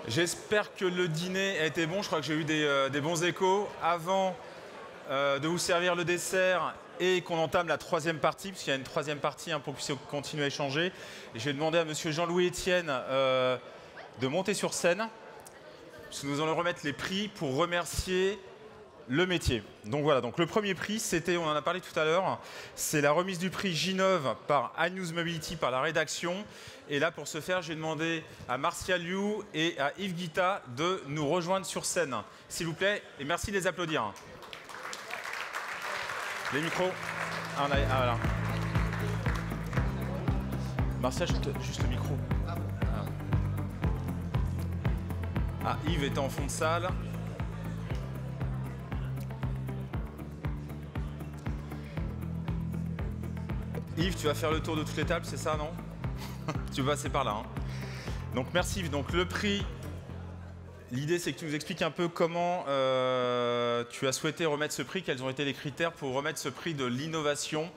J'espère que le dîner a été bon. Je crois que j'ai eu des bons échos. Avant de vous servir le dessert et qu'on entame la troisième partie, puisqu'il y a une troisième partie pour que vous puissiez continuer à échanger, et je vais demander à monsieur Jean-Louis Etienne de monter sur scène, parce que nous allons remettre les prix pour remercier le métier. Donc voilà, donc le premier prix, c'était, on en a parlé tout à l'heure, c'est la remise du prix J9 par iNews Mobility, par la rédaction. Et là, pour ce faire, j'ai demandé à Martial Liu et à Yves Guita de nous rejoindre sur scène, s'il vous plaît, et merci de les applaudir. Les micros. Voilà. Martial, juste le micro. Yves était en fond de salle. Yves, tu vas faire le tour de toutes les tables, c'est ça, non? Tu vas passer par là. Donc merci Yves. Donc le prix, l'idée c'est que tu nous expliques un peu comment tu as souhaité remettre ce prix, quels ont été les critères pour remettre ce prix de l'innovation.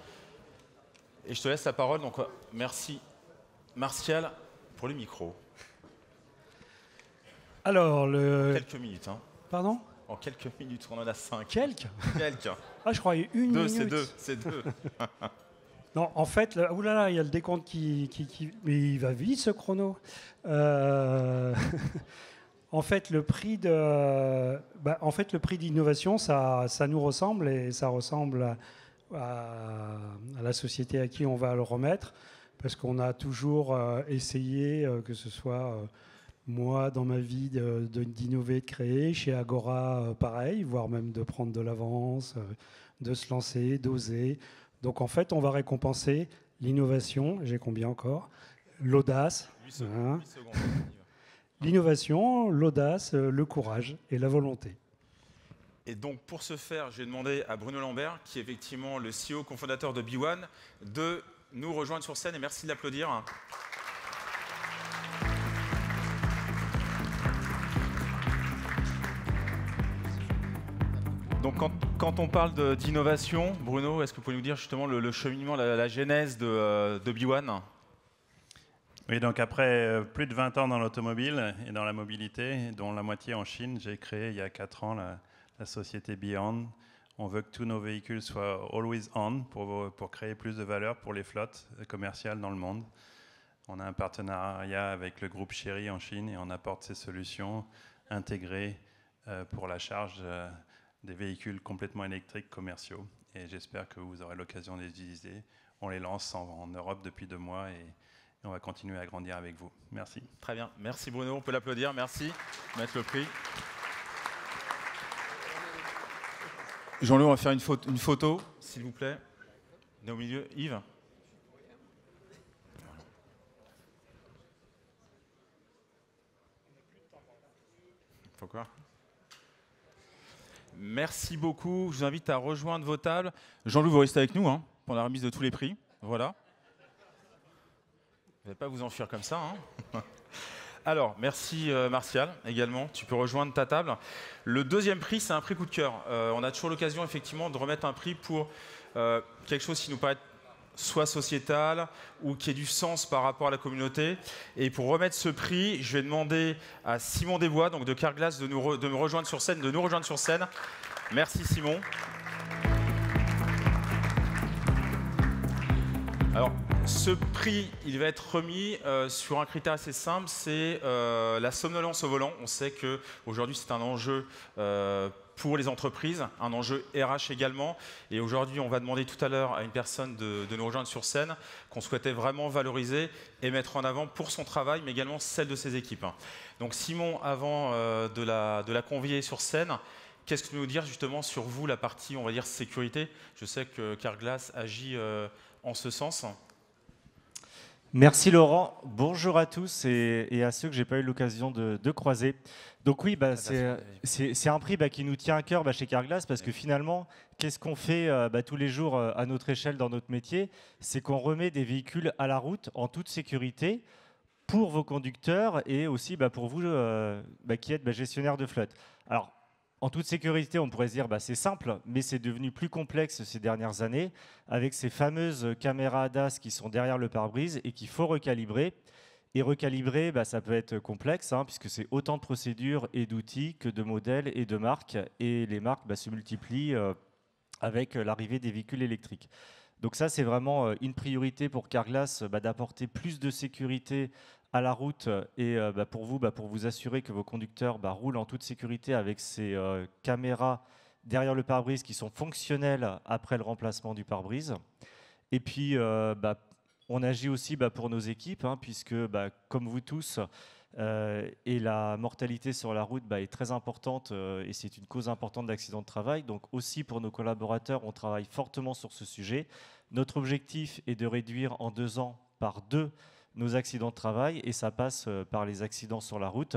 Et je te laisse la parole. Donc merci Martial pour le micro. Alors, quelques minutes. Pardon? En quelques minutes, on en a 5. Quelques? Ah, je croyais une minute. C'est deux. Non, en fait, oulala, il y a le décompte qui... Mais il va vite, ce chrono. En fait, le prix d'innovation, ça nous ressemble, et ça ressemble à la société à qui on va le remettre, parce qu'on a toujours essayé, que ce soit... moi, dans ma vie, d'innover, de créer. Chez Agora, pareil, voire même de prendre de l'avance, de se lancer, d'oser. Donc, en fait, on va récompenser l'innovation. J'ai combien encore? L'audace. 8 secondes. L'innovation, l'audace, le courage et la volonté. Et donc, pour ce faire, j'ai demandé à Bruno Lambert, qui est effectivement le CEO cofondateur de B1, de nous rejoindre sur scène. Et merci de l'applaudir. Donc quand on parle d'innovation, Bruno, est-ce que vous pouvez nous dire justement le cheminement, la genèse de B1? Oui, donc après plus de 20 ans dans l'automobile et dans la mobilité, dont la moitié en Chine, j'ai créé il y a 4 ans la société Beyond. On veut que tous nos véhicules soient always on pour créer plus de valeur pour les flottes commerciales dans le monde. On a un partenariat avec le groupe Chery en Chine et on apporte ces solutions intégrées pour la charge des véhicules complètement électriques commerciaux. Et j'espère que vous aurez l'occasion de les utiliser. On les lance en Europe depuis 2 mois et on va continuer à grandir avec vous. Merci. Très bien. Merci Bruno. On peut l'applaudir. Merci. Mettre le prix. Jean-Louis, on va faire une photo, s'il vous plaît. On est au milieu. Yves. Faut quoi? Merci beaucoup. Je vous invite à rejoindre vos tables. Jean-Louis, vous restez avec nous pour la remise de tous les prix. Voilà. Vous n'allez pas vous enfuir comme ça. Alors, merci Martial également. Tu peux rejoindre ta table. Le deuxième prix, c'est un prix coup de cœur. On a toujours l'occasion effectivement de remettre un prix pour quelque chose qui nous paraît soit sociétal ou qui ait du sens par rapport à la communauté. Et pour remettre ce prix, je vais demander à Simon Desbois, donc de Carglass, de me rejoindre sur scène, Merci Simon. Alors, ce prix, il va être remis sur un critère assez simple, c'est la somnolence au volant. On sait qu'aujourd'hui, c'est un enjeu pour les entreprises, un enjeu RH également. Et aujourd'hui, on va demander tout à l'heure à une personne de nous rejoindre sur scène qu'on souhaitait vraiment valoriser et mettre en avant pour son travail, mais également celle de ses équipes. Donc Simon, avant de la convier sur scène, qu'est-ce que tu peux nous dire justement sur vous, la partie, on va dire, sécurité? Je sais que Carglass agit en ce sens. Merci Laurent, bonjour à tous et à ceux que je n'ai pas eu l'occasion de croiser. Donc oui, c'est un prix qui nous tient à cœur chez Carglass parce que finalement, qu'est-ce qu'on fait tous les jours à notre échelle dans notre métier? C'est qu'on remet des véhicules à la route en toute sécurité pour vos conducteurs et aussi pour vous qui êtes gestionnaire de flotte. Alors, en toute sécurité, on pourrait se dire c'est simple, mais c'est devenu plus complexe ces dernières années avec ces fameuses caméras ADAS qui sont derrière le pare-brise et qu'il faut recalibrer. Et recalibrer, bah, ça peut être complexe, hein, puisque c'est autant de procédures et d'outils que de modèles et de marques. Et les marques bah, se multiplient avec l'arrivée des véhicules électriques. Donc ça, c'est vraiment une priorité pour Carglass, bah, d'apporter plus de sécurité à la route et bah, pour vous assurer que vos conducteurs bah, roulent en toute sécurité avec ces caméras derrière le pare-brise qui sont fonctionnelles après le remplacement du pare-brise. Et puis, bah, on agit aussi bah, pour nos équipes, hein, puisque, bah, comme vous tous, et la mortalité sur la route bah, est très importante et c'est une cause importante d'accidents de travail. Donc aussi pour nos collaborateurs, on travaille fortement sur ce sujet. Notre objectif est de réduire en 2 ans par 2 nos accidents de travail et ça passe par les accidents sur la route.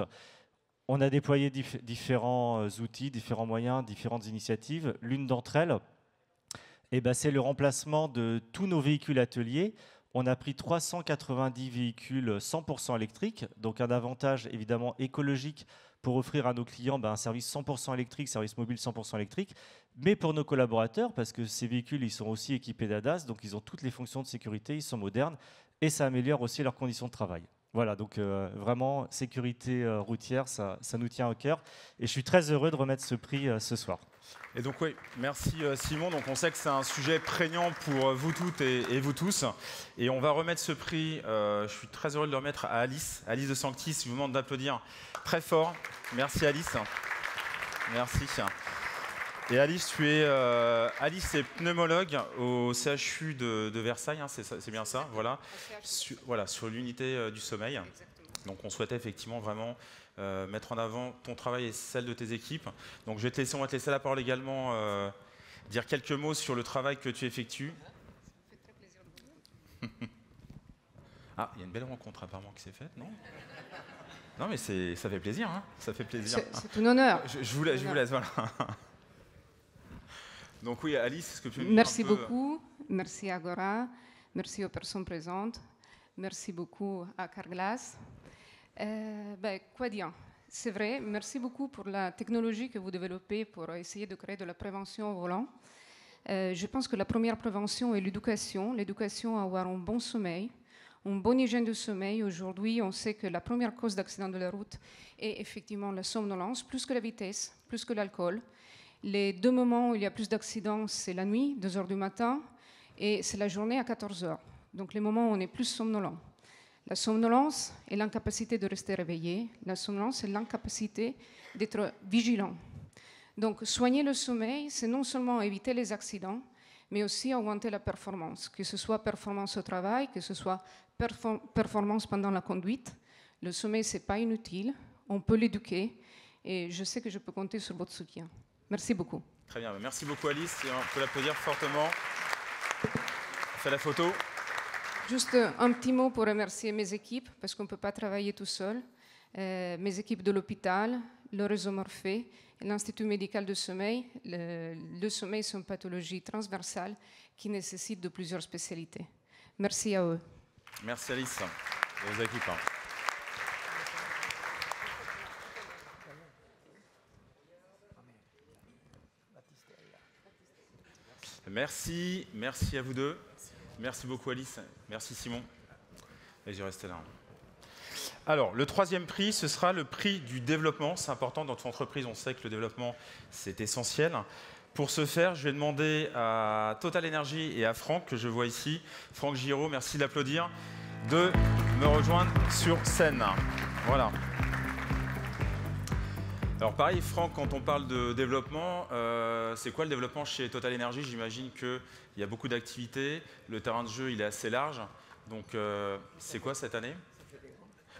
On a déployé différents outils, différents moyens, différentes initiatives. L'une d'entre elles, c'est le remplacement de tous nos véhicules ateliers. On a pris 390 véhicules 100% électriques, donc un avantage évidemment écologique pour offrir à nos clients un service 100% électrique, service mobile 100% électrique, mais pour nos collaborateurs, parce que ces véhicules ils sont aussi équipés d'ADAS, donc ils ont toutes les fonctions de sécurité, ils sont modernes, et ça améliore aussi leurs conditions de travail. Voilà, donc vraiment, sécurité routière, ça nous tient au cœur, et je suis très heureux de remettre ce prix ce soir. Et donc oui, merci Simon. Donc on sait que c'est un sujet prégnant pour vous toutes et vous tous. Et on va remettre ce prix, je suis très heureux de le remettre à Alice de Sanctis. Je vous demande d'applaudir très fort. Merci Alice. Merci. Et Alice, Alice est pneumologue au CHU de Versailles, hein, c'est bien ça, voilà, sur l'unité du sommeil. Donc on souhaitait effectivement vraiment mettre en avant ton travail et celle de tes équipes. Donc on va te laisser la parole également, dire quelques mots sur le travail que tu effectues. Ça fait très plaisir de vous voir. Ah, il y a une belle rencontre apparemment qui s'est faite, non? Non mais ça fait plaisir, hein, ça fait plaisir. C'est un honneur. Je vous laisse, voilà. Donc oui, Alice, est-ce que tu peux nous Merci dire un peu... beaucoup, merci Agora, merci aux personnes présentes, merci beaucoup à Carglass. Quoi dire? C'est vrai, merci beaucoup pour la technologie que vous développez pour essayer de créer de la prévention au volant. Je pense que la première prévention est l'éducation à avoir un bon sommeil, une bonne hygiène du sommeil. Aujourd'hui, on sait que la première cause d'accident de la route est effectivement la somnolence, plus que la vitesse, plus que l'alcool. Les 2 moments où il y a plus d'accidents, c'est la nuit, 2 heures du matin, et c'est la journée à 14 heures. Donc les moments où on est plus somnolent. La somnolence est l'incapacité de rester réveillé. La somnolence est l'incapacité d'être vigilant. Donc soigner le sommeil, c'est non seulement éviter les accidents, mais aussi augmenter la performance, que ce soit performance au travail, que ce soit performance pendant la conduite. Le sommeil, ce n'est pas inutile, on peut l'éduquer, et je sais que je peux compter sur votre soutien. Merci beaucoup. Très bien, merci beaucoup Alice, et on peut l'applaudir fortement. On fait la photo. Juste un petit mot pour remercier mes équipes, parce qu'on ne peut pas travailler tout seul. Mes équipes de l'hôpital, le réseau Morphée, l'Institut médical de sommeil. Le sommeil, c'est une pathologie transversale qui nécessite de plusieurs spécialités. Merci à eux. Merci Alice et aux équipes. Merci à vous deux. Merci beaucoup Alice, merci Simon. Et j'ai resté là. Alors, le 3e prix, ce sera le prix du développement. C'est important dans toute entreprise, on sait que le développement, c'est essentiel. Pour ce faire, je vais demander à Total Energy et à Franck, que je vois ici, Franck Giraud, merci de l'applaudir, de me rejoindre sur scène. Voilà. Alors pareil, Franck, quand on parle de développement, c'est quoi le développement chez Total Energy? J'imagine qu'il y a beaucoup d'activités, le terrain de jeu il est assez large. Donc c'est quoi cette année?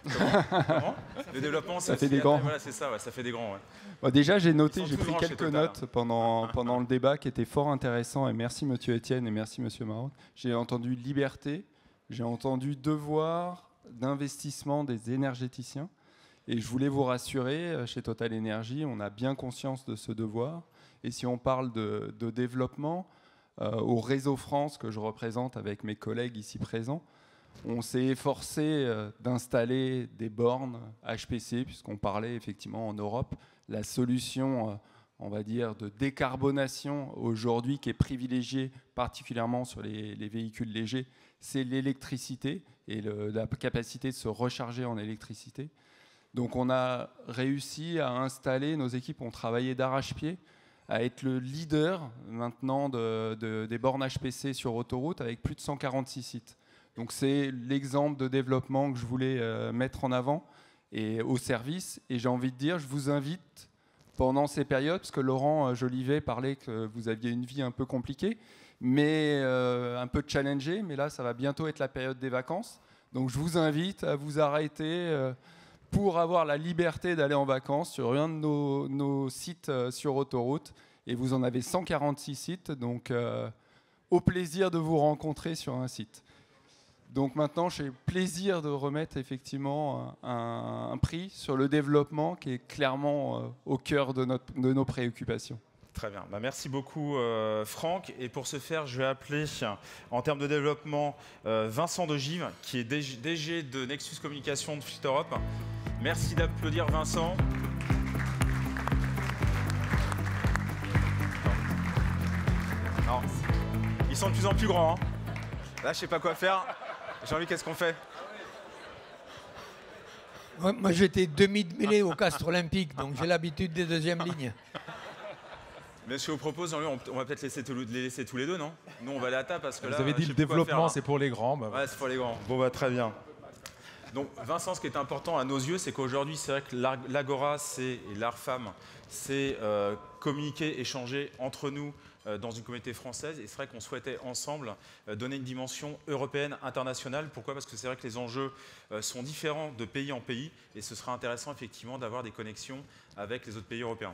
Comment le développement, ça fait des grands. Voilà, c'est ça, ouais, ça fait des grands. Ouais. Bon, déjà, j'ai pris quelques notes pendant le débat qui était fort intéressant. Et merci Monsieur Etienne et merci Monsieur Marron. J'ai entendu liberté, j'ai entendu devoir d'investissement des énergéticiens. Et je voulais vous rassurer, chez Total Energy, on a bien conscience de ce devoir. Et si on parle de développement, au Réseau France que je représente avec mes collègues ici présents, on s'est efforcé d'installer des bornes HPC, puisqu'on parlait effectivement en Europe, la solution on va dire, de décarbonation aujourd'hui qui est privilégiée particulièrement sur les véhicules légers, c'est l'électricité et la capacité de se recharger en électricité. Donc on a réussi à installer, nos équipes ont travaillé d'arrache-pied, à être le leader maintenant des bornes HPC sur autoroute avec plus de 146 sites. Donc c'est l'exemple de développement que je voulais mettre en avant et au service. Et j'ai envie de dire, je vous invite pendant ces périodes, parce que Laurent Jolivet parlait que vous aviez une vie un peu compliquée, mais un peu challengée, mais là ça va bientôt être la période des vacances. Donc je vous invite à vous arrêter pour avoir la liberté d'aller en vacances sur un de nos sites sur autoroute. Et vous en avez 146 sites, donc au plaisir de vous rencontrer sur un site. Donc maintenant, j'ai plaisir de remettre effectivement un prix sur le développement qui est clairement au cœur de nos préoccupations. Très bien. Bah, merci beaucoup, Franck. Et pour ce faire, je vais appeler, en termes de développement, Vincent de Gives, qui est DG de Nexus Communication de Fleet Europe. Merci d'applaudir Vincent. Alors, ils sont de plus en plus grands. Hein. Là, je sais pas quoi faire. Jean-Luc, qu'est-ce qu'on fait? Moi, j'étais demi-de-mêlée au Castre Olympique, donc j'ai l'habitude des deuxièmes lignes. Mais ce que je vous propose, Jean-Luc, on va peut-être les laisser tous les deux, non? Nous, on va aller à table parce que vous là, avez dit le développement, c'est pour les grands. Bah, ouais, c'est pour les grands. Bon, bah, très bien. Donc, Vincent, ce qui est important à nos yeux, c'est qu'aujourd'hui, c'est vrai que l'Agora et l'Arfam, c'est communiquer, échanger entre nous dans une communauté française. Et c'est vrai qu'on souhaitait ensemble donner une dimension européenne, internationale. Pourquoi? Parce que c'est vrai que les enjeux sont différents de pays en pays. Et ce sera intéressant, effectivement, d'avoir des connexions avec les autres pays européens.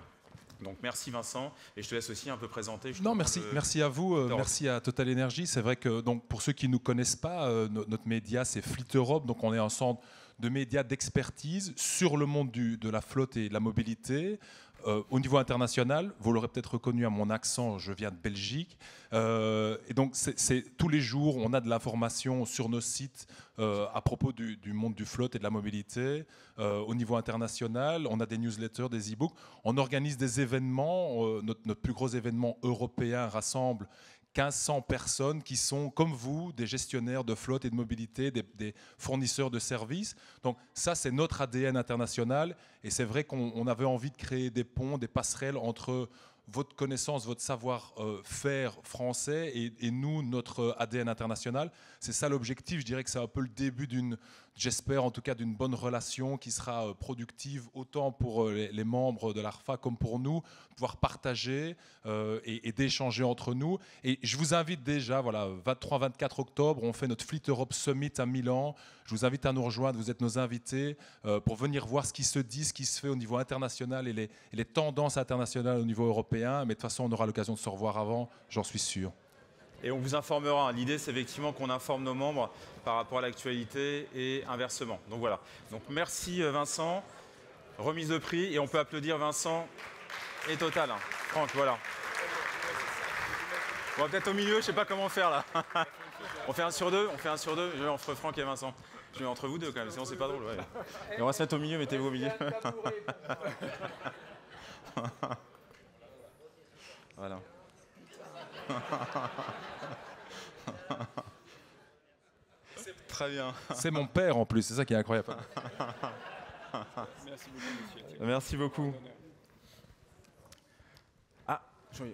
Donc merci Vincent, et je te laisse aussi un peu présenter. Non, merci à vous, merci à Total Energy. C'est vrai que donc, pour ceux qui ne nous connaissent pas, notre média c'est Fleet Europe, donc on est un centre de médias d'expertise sur le monde de la flotte et de la mobilité. Au niveau international, vous l'aurez peut-être reconnu à mon accent, je viens de Belgique. Et donc, tous les jours, on a de l'information sur nos sites à propos du monde du flotte et de la mobilité. Au niveau international, on a des newsletters, des e-books. On organise des événements. Notre plus gros événement européen rassemble 1500 personnes qui sont, comme vous, des gestionnaires de flotte et de mobilité, des fournisseurs de services. Donc ça, c'est notre ADN international. Et c'est vrai qu'on avait envie de créer des ponts, des passerelles entre votre connaissance, votre savoir-faire français et nous, notre ADN international. C'est ça l'objectif. Je dirais que c'est un peu le début j'espère en tout cas, d'une bonne relation qui sera productive autant pour les membres de l'ARFA comme pour nous, pouvoir partager et d'échanger entre nous. Et je vous invite déjà, voilà, 23-24 octobre, on fait notre Fleet Europe Summit à Milan. Je vous invite à nous rejoindre, vous êtes nos invités pour venir voir ce qui se dit, ce qui se fait au niveau international et les tendances internationales au niveau européen. Mais de toute façon, on aura l'occasion de se revoir avant, j'en suis sûr. Et on vous informera. L'idée, c'est effectivement qu'on informe nos membres par rapport à l'actualité et inversement. Donc voilà. Donc merci Vincent. Remise de prix. Et on peut applaudir Vincent et Total. Franck, voilà. On va peut-être au milieu, je ne sais pas comment faire là. On fait un sur deux. Je vais entre Franck et Vincent. Je mets entre vous deux quand même, sinon c'est pas drôle. Ouais. Et on va se mettre au milieu, mettez-vous au milieu. Voilà. Très bien. C'est mon père en plus, c'est ça qui est incroyable. Merci beaucoup, monsieur. Merci beaucoup. Ah,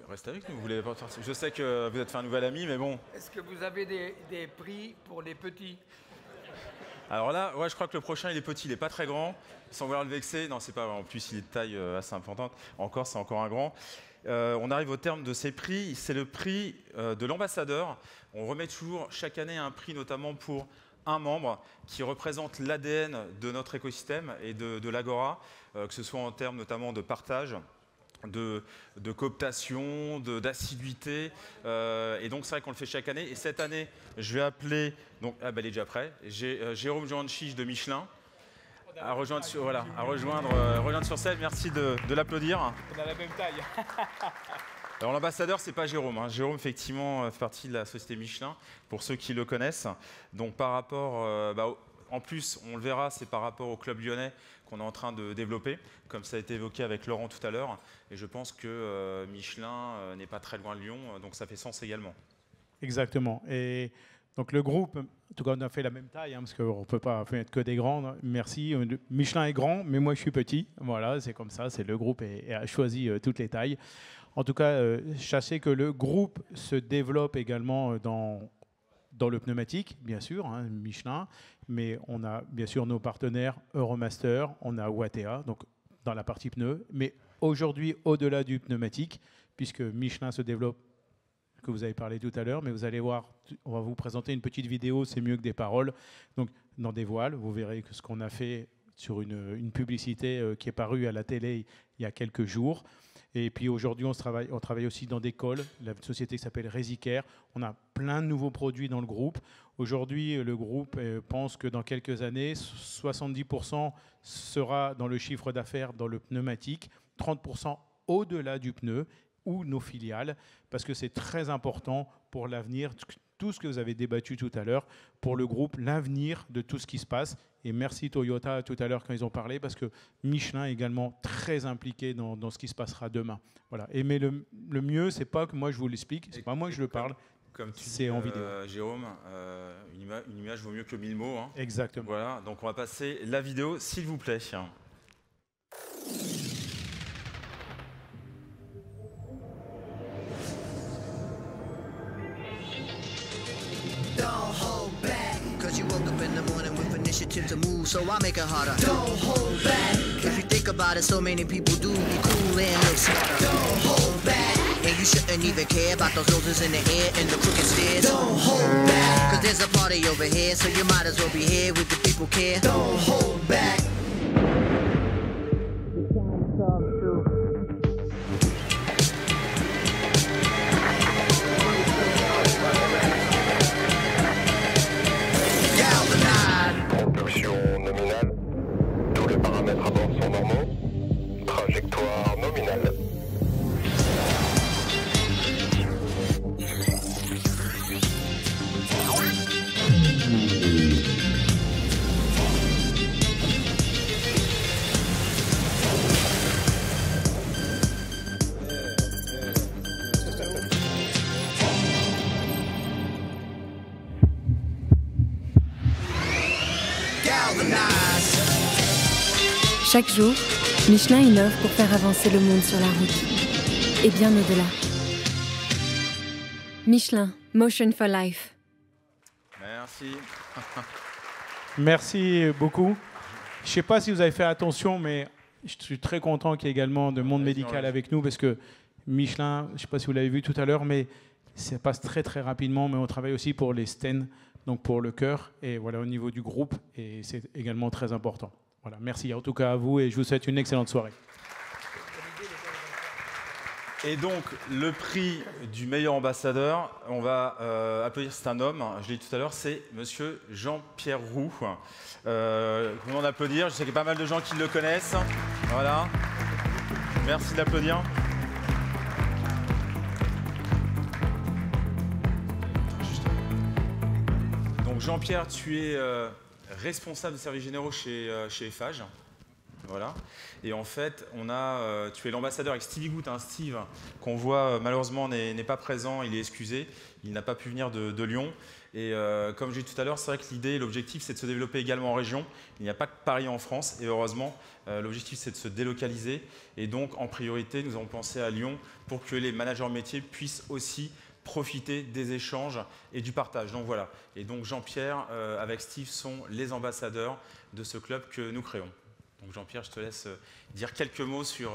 restez avec nous, vous voulez pas sortir. Je sais que vous êtes fait un nouvel ami, mais bon. Est-ce que vous avez des prix pour les petits? Alors là, ouais, je crois que le prochain, il est petit, il n'est pas très grand. Sans vouloir le vexer, non, c'est pas vrai. En plus, il est de taille assez importante. Encore, c'est encore un grand. On arrive au terme de ces prix. C'est le prix de l'ambassadeur. On remet toujours chaque année un prix, notamment pour un membre qui représente l'ADN de notre écosystème et de l'Agora, que ce soit en termes notamment de partage, de cooptation, d'assiduité. Et donc, c'est vrai qu'on le fait chaque année. Et cette année, je vais appeler... Donc, ah, bah, il est déjà prêt. J'ai Jérôme Joanchich de Michelin à rejoindre sur scène. Merci de l'applaudir. On a la même taille. Alors l'ambassadeur, c'est pas Jérôme. Hein. Jérôme, effectivement, fait partie de la société Michelin, pour ceux qui le connaissent. Donc par rapport, en plus, on le verra, c'est par rapport au club lyonnais qu'on est en train de développer, comme ça a été évoqué avec Laurent tout à l'heure. Et je pense que Michelin n'est pas très loin de Lyon, donc ça fait sens également. Exactement. Et donc le groupe, en tout cas on a fait la même taille, parce qu'on ne peut pas faire que des grands. Merci. Michelin est grand, mais moi je suis petit. Voilà, c'est comme ça. Le groupe a choisi toutes les tailles. En tout cas, sachez que le groupe se développe également dans le pneumatique, bien sûr, Michelin, mais on a bien sûr nos partenaires Euromaster, on a Wattea, donc dans la partie pneus, mais aujourd'hui au-delà du pneumatique, puisque Michelin se développe, que vous avez parlé tout à l'heure, mais vous allez voir, on va vous présenter une petite vidéo, c'est mieux que des paroles, donc dans des voiles, vous verrez que ce qu'on a fait sur une publicité qui est parue à la télé il y a quelques jours. Et puis aujourd'hui, on travaille aussi dans des cols, la société qui s'appelle Resicare. On a plein de nouveaux produits dans le groupe. Aujourd'hui, le groupe pense que dans quelques années, 70% sera dans le chiffre d'affaires dans le pneumatique, 30% au-delà du pneu ou nos filiales, parce que c'est très important pour l'avenir, tout ce que vous avez débattu tout à l'heure, pour le groupe, l'avenir de tout ce qui se passe. Et merci Toyota tout à l'heure quand ils ont parlé, parce que Michelin est également très impliqué dans ce qui se passera demain. Voilà. Mais le mieux, c'est pas que moi je vous l'explique, c'est pas moi que je le parle, c'est en vidéo. Jérôme, une image vaut mieux que 1000 mots. Exactement. Voilà, donc on va passer la vidéo, s'il vous plaît. You woke up in the morning with initiative to move, so I make it harder. Don't hold back. If you think about it, so many people do be cool and look smarter. Don't hold back. And you shouldn't even care about those roses in the air and the crooked stairs. Don't hold back. Cause there's a party over here, so you might as well be here with the people care. Don't hold back. Nominale. Tous les paramètres à bord sont normaux. Trajectoire nominale. Chaque jour, Michelin innove pour faire avancer le monde sur la route. Et bien au-delà. Michelin, Motion for Life. Merci. Merci beaucoup. Je ne sais pas si vous avez fait attention, mais je suis très content qu'il y ait également de monde médical avec nous, parce que Michelin, je ne sais pas si vous l'avez vu tout à l'heure, mais ça passe très très rapidement, mais on travaille aussi pour les stents, donc pour le cœur, et voilà au niveau du groupe, et c'est également très important. Voilà, merci en tout cas à vous et je vous souhaite une excellente soirée. Et donc, le prix du meilleur ambassadeur, on va applaudir, c'est un homme, je l'ai dit tout à l'heure, c'est monsieur Jean-Pierre Roux. On va applaudir, je sais qu'il y a pas mal de gens qui le connaissent. Voilà, merci d'applaudir. Donc Jean-Pierre, tu es responsable de services généraux chez Eiffage. Voilà. Et en fait, tu es l'ambassadeur avec Stevie Good, Steve, qu'on voit malheureusement n'est pas présent, il est excusé, il n'a pas pu venir de Lyon. Et comme j'ai dit tout à l'heure, c'est vrai que l'idée, l'objectif, c'est de se développer également en région. Il n'y a pas que Paris en France, et heureusement, l'objectif, c'est de se délocaliser. Et donc, en priorité, nous avons pensé à Lyon pour que les managers métiers puissent aussi profiter des échanges et du partage. Donc voilà. Et donc Jean-Pierre, avec Steve, sont les ambassadeurs de ce club que nous créons. Donc Jean-Pierre, je te laisse dire quelques mots sur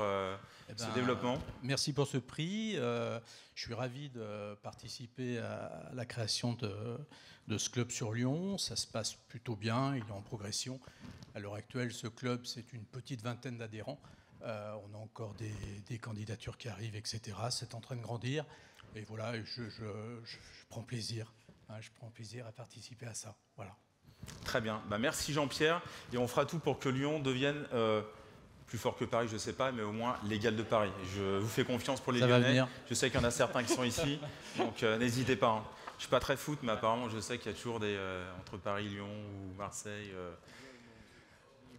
ce développement. Merci pour ce prix. Je suis ravi de participer à la création de ce club sur Lyon. Ça se passe plutôt bien, il est en progression. À l'heure actuelle, ce club, c'est une petite vingtaine d'adhérents. On a encore des candidatures qui arrivent, etc. C'est en train de grandir. Et voilà, je prends plaisir. Je prends plaisir à participer à ça. Voilà. Très bien. Merci Jean-Pierre. Et on fera tout pour que Lyon devienne plus fort que Paris, je ne sais pas, mais au moins l'égal de Paris. Je vous fais confiance pour les Lyonnais. Je sais qu'il y en a certains qui sont ici, donc n'hésitez pas. Je ne suis pas très foot, mais apparemment je sais qu'il y a toujours entre Paris, Lyon ou Marseille.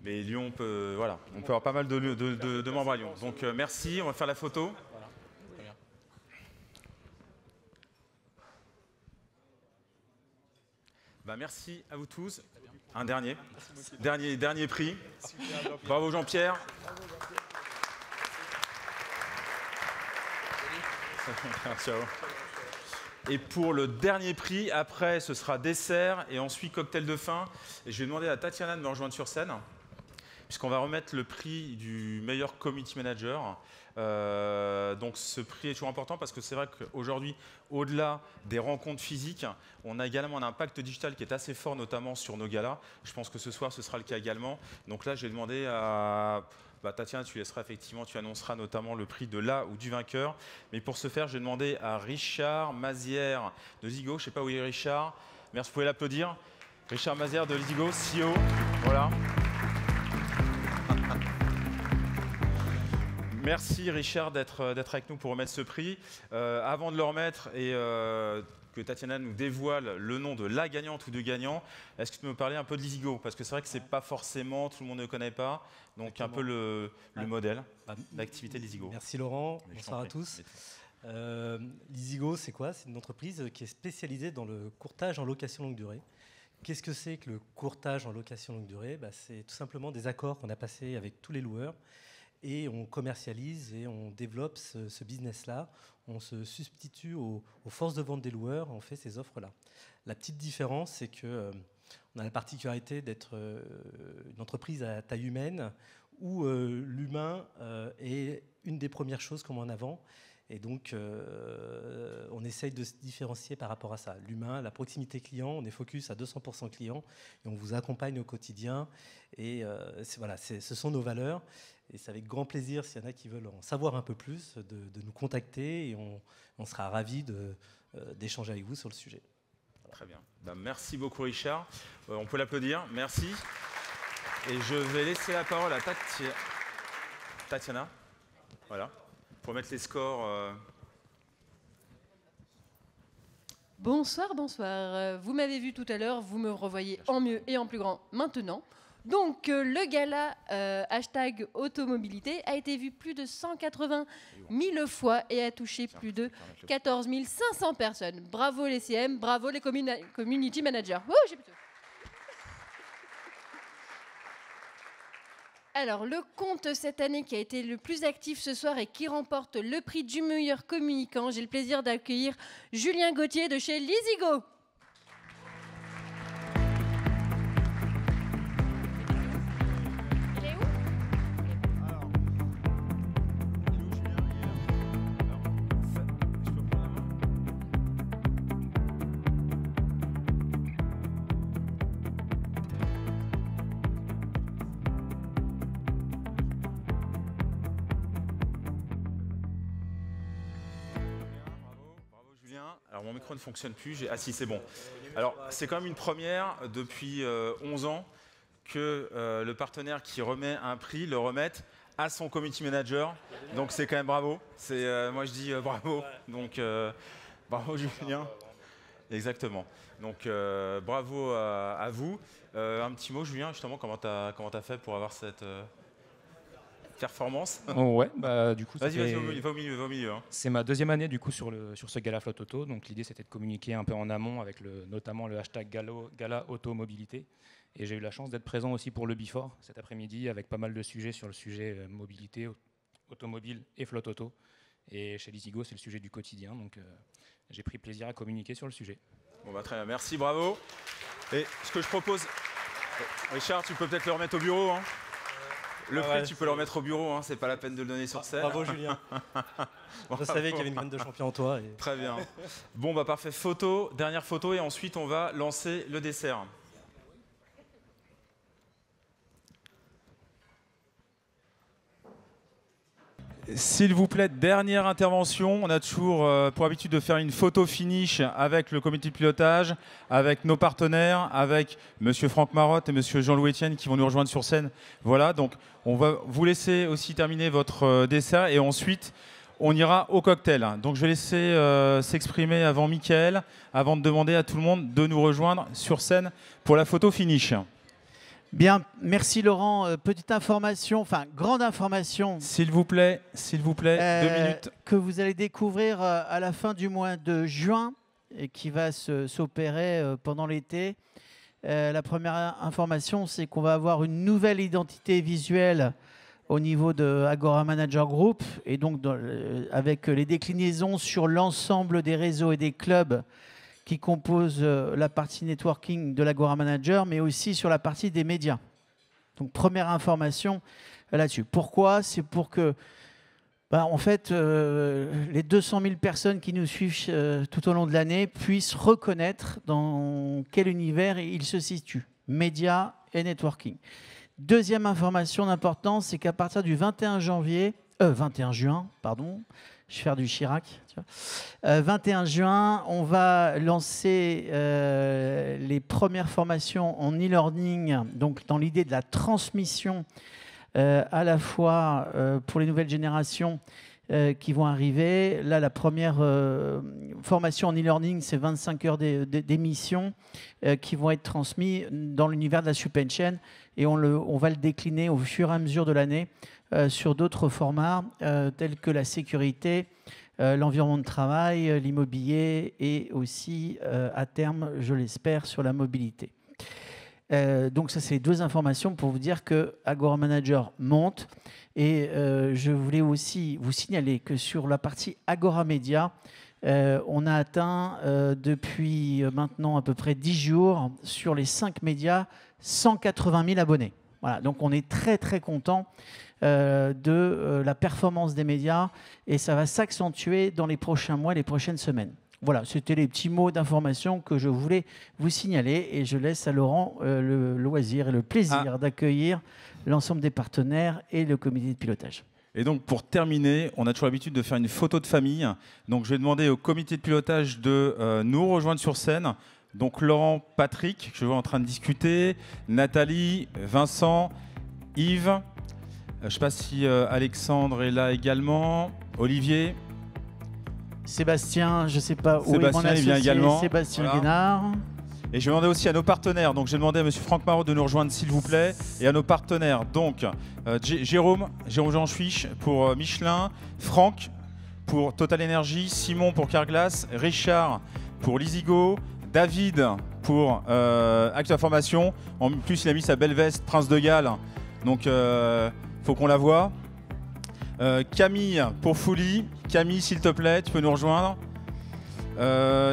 Mais Lyon, on peut avoir pas mal de membres à Lyon. Donc merci, on va faire la photo. Voilà. Très bien. Bah, merci à vous tous. Un dernier prix. Bravo Jean-Pierre. Ciao. Et pour le dernier prix, après, ce sera dessert et ensuite cocktail de fin. Et je vais demander à Tatiana de me rejoindre sur scène, puisqu'on va remettre le prix du meilleur community manager. Donc ce prix est toujours important parce que c'est vrai qu'aujourd'hui, au-delà des rencontres physiques, on a également un impact digital qui est assez fort, notamment sur nos galas. Je pense que ce soir, ce sera le cas également. Donc là, j'ai demandé à... Tatiana, tu annonceras notamment le prix de la ou du vainqueur. Mais pour ce faire, j'ai demandé à Richard Mazière de Lisigo. Je ne sais pas où est Richard. Merci, vous pouvez l'applaudir. Richard Mazière de Lisigo, CEO. Voilà. Merci Richard d'être avec nous pour remettre ce prix. Avant de le remettre et que Tatiana nous dévoile le nom de la gagnante ou du gagnant, est-ce que tu peux me parler un peu de Lisigo? Parce que c'est vrai que c'est pas forcément, tout le monde ne connaît pas, donc exactement. Un peu le modèle d'activité de Lisigo. Merci Laurent, bonsoir à tous. Lisigo, c'est quoi? C'est une entreprise qui est spécialisée dans le courtage en location longue durée. Qu'est-ce que c'est que le courtage en location longue durée? C'est tout simplement des accords qu'on a passés avec tous les loueurs. Et on commercialise et on développe ce business-là. On se substitue aux forces de vente des loueurs, on fait ces offres-là. La petite différence, c'est qu'on a la particularité d'être une entreprise à taille humaine où l'humain est une des premières choses qu'on met en avant. Et donc, on essaye de se différencier par rapport à ça. L'humain, la proximité client, on est focus à 200% client et on vous accompagne au quotidien. Et voilà, ce sont nos valeurs. Et c'est avec grand plaisir, s'il y en a qui veulent en savoir un peu plus, de nous contacter et on sera ravis d'échanger avec vous sur le sujet. Voilà. Très bien. Merci beaucoup Richard. On peut l'applaudir. Merci. Et je vais laisser la parole à Tatiana. Voilà. Pour mettre les scores. Bonsoir, bonsoir. Vous m'avez vu tout à l'heure, vous me revoyez en mieux et en plus grand maintenant. Donc, le gala hashtag automobilité a été vu plus de 180 000 fois et a touché plus de 14 500 personnes. Bravo les CM, bravo les community managers. J'ai plutôt. Alors, le compte cette année qui a été le plus actif ce soir et qui remporte le prix du meilleur communicant, j'ai le plaisir d'accueillir Julien Gauthier de chez Lisigo. Alors mon micro ne fonctionne plus. Ah si, c'est bon. Alors c'est quand même une première depuis 11 ans que le partenaire qui remet un prix le remette à son community manager. Donc c'est quand même bravo. Moi je dis bravo. Donc bravo Julien. Exactement. Donc bravo à vous. Un petit mot Julien, justement, comment t'as fait pour avoir cette performance? Ouais, du coup, vas-y, va au milieu. Hein. C'est ma deuxième année du coup sur ce Gala Flotte Auto. Donc l'idée c'était de communiquer un peu en amont avec notamment le hashtag Gala Automobilité. Et j'ai eu la chance d'être présent aussi pour le Before cet après-midi avec pas mal de sujets sur le sujet mobilité, automobile et flotte auto. Et chez Lisigo, c'est le sujet du quotidien. Donc j'ai pris plaisir à communiquer sur le sujet. Bon très bien, merci, bravo. Et ce que je propose, Richard, tu peux peut-être le remettre au bureau. Hein. Le prix, tu peux le remettre au bureau, hein, c'est pas la peine de le donner sur scène. Bravo Julien. Je savais qu'il y avait une graine de champion en toi. Et... Très bien. Bon, parfait. Dernière photo, et ensuite on va lancer le dessert. S'il vous plaît, dernière intervention. On a toujours pour habitude de faire une photo finish avec le comité de pilotage, avec nos partenaires, avec Monsieur Franck Marotte et Monsieur Jean-Louis Etienne qui vont nous rejoindre sur scène. Voilà, donc on va vous laisser aussi terminer votre dessert et ensuite on ira au cocktail. Donc je vais laisser s'exprimer avant Mickaël, avant de demander à tout le monde de nous rejoindre sur scène pour la photo finish. Bien, merci Laurent. Petite information, enfin grande information. S'il vous plaît, 2 minutes. Que vous allez découvrir à la fin du mois de juin et qui va s'opérer pendant l'été. La première information, c'est qu'on va avoir une nouvelle identité visuelle au niveau de Agora Manager Group et donc avec les déclinaisons sur l'ensemble des réseaux et des clubs qui composent la partie networking de l'Agora Manager, mais aussi sur la partie des médias. Donc première information là-dessus. Pourquoi? C'est pour que, en fait, les 200 000 personnes qui nous suivent tout au long de l'année puissent reconnaître dans quel univers ils se situent, médias et networking. Deuxième information d'importance, c'est qu'à partir du 21 juin, pardon, je vais faire du Chirac. 21 juin, on va lancer les premières formations en e-learning, donc dans l'idée de la transmission à la fois pour les nouvelles générations qui vont arriver. Là, la première formation en e-learning, c'est 25 heures d'émissions qui vont être transmises dans l'univers de la supply chain et on va le décliner au fur et à mesure de l'année sur d'autres formats tels que la sécurité, l'environnement de travail, l'immobilier et aussi, à terme, je l'espère, sur la mobilité. Donc ça, c'est les 2 informations pour vous dire que Agora Manager monte. Et je voulais aussi vous signaler que sur la partie Agora Média, on a atteint depuis maintenant à peu près 10 jours sur les 5 médias 180 000 abonnés. Voilà, donc on est très très content de la performance des médias et ça va s'accentuer dans les prochains mois et les prochaines semaines. Voilà, c'était les petits mots d'information que je voulais vous signaler et je laisse à Laurent le loisir et le plaisir d'accueillir l'ensemble des partenaires et le comité de pilotage. Et donc pour terminer, on a toujours l'habitude de faire une photo de famille. Donc je vais demander au comité de pilotage de nous rejoindre sur scène. Donc Laurent, Patrick, je vois en train de discuter, Nathalie, Vincent, Yves, je ne sais pas si Alexandre est là également, Olivier. Sébastien, je ne sais pas où Sébastien, est mon associé, vient également. Sébastien Voilà. Guénard. Et je vais demander aussi à nos partenaires. Donc j'ai demandé à Monsieur Franck Marot de nous rejoindre s'il vous plaît. Et à nos partenaires. Donc Jérôme Jean Schwich pour Michelin, Franck pour Total Energy, Simon pour Carglass, Richard pour Lisigo, David pour Acte Information. En plus, il a mis sa belle veste Prince de Galles. Donc faut qu'on la voie. Camille pour Fouli. Camille, s'il te plaît, tu peux nous rejoindre.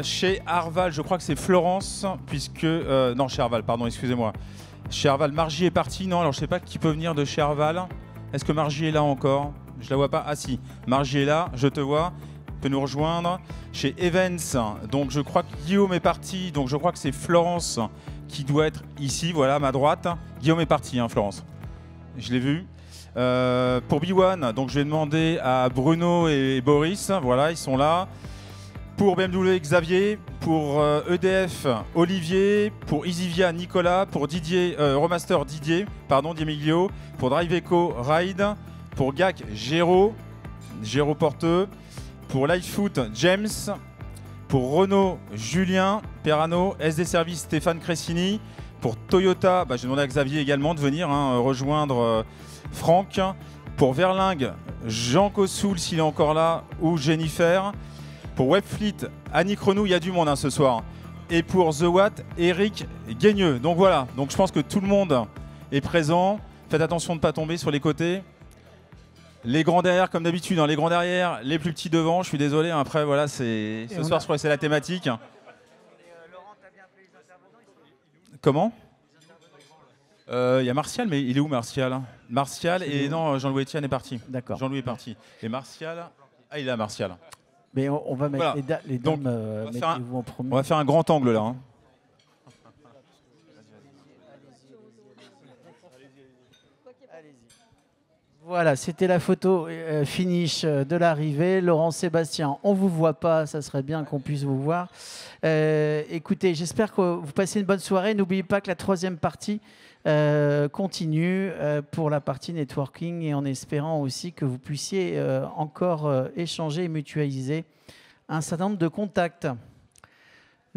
Chez Arval, je crois que c'est Florence, puisque... non, chez Arval, pardon, excusez-moi. Chez Arval, Margie est partie. Non, alors je ne sais pas qui peut venir de chez Arval. Est-ce que Margie est là encore? Je la vois pas. Ah si, Margie est là, je te vois. Tu peux nous rejoindre. Chez Evans, donc je crois que Guillaume est parti. Donc je crois que c'est Florence qui doit être ici, voilà, à ma droite. Guillaume est parti, hein, Florence. Je l'ai vu. Pour B1, donc je vais demander à Bruno et Boris. Voilà, ils sont là. Pour BMW, Xavier. Pour EDF, Olivier. Pour Easyvia, Nicolas. Pour Didier, Remaster, Didier Miglio. Pour Driveco, Ride. Pour GAC, Géraud Porteux. Pour Lightfoot, James. Pour Renault, Julien Perrano. SD Service, Stéphane Cressini. Pour Toyota, j'ai demandé à Xavier également de venir rejoindre Franck. Pour Verlingue, Jean Cossoul s'il est encore là, ou Jennifer. Pour Webfleet, Annick Renou, il y a du monde ce soir. Et pour The Watt, Eric Guigneux. Donc voilà, donc je pense que tout le monde est présent. Faites attention de ne pas tomber sur les côtés. Les grands derrière, comme d'habitude, les grands derrière, les plus petits devant. Je suis désolé, après voilà, ce soir je crois que c'est la thématique. Comment? Il y a Martial, mais il est où Martial? Martial et non, Jean-Louis Etienne est parti. D'accord. Jean-Louis est parti. Et Martial, il est là, Martial. Mais on va mettre voilà. les dames, mettez-vous en premier. On va faire un grand angle là. Voilà, c'était la photo finish de l'arrivée. Laurent, Sébastien, on ne vous voit pas, ça serait bien qu'on puisse vous voir. Écoutez, j'espère que vous passez une bonne soirée. N'oubliez pas que la troisième partie continue pour la partie networking et en espérant aussi que vous puissiez encore échanger et mutualiser un certain nombre de contacts.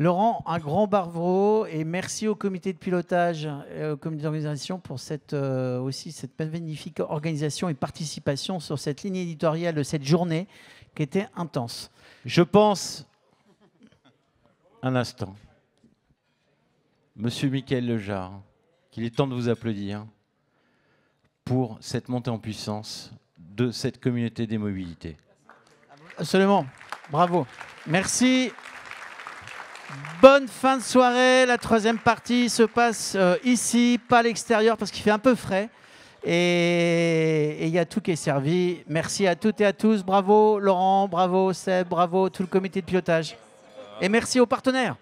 Laurent, un grand bravo et merci au comité de pilotage et au comité d'organisation pour aussi cette magnifique organisation et participation sur cette ligne éditoriale de cette journée qui était intense. Je pense, un instant, Monsieur Mickaël Lejarre, qu'il est temps de vous applaudir pour cette montée en puissance de cette communauté des mobilités. Absolument, bravo. Merci. Bonne fin de soirée. La troisième partie se passe ici, pas à l'extérieur parce qu'il fait un peu frais. Et il y a tout qui est servi. Merci à toutes et à tous. Bravo Laurent, bravo Seb, bravo tout le comité de pilotage. Et merci aux partenaires.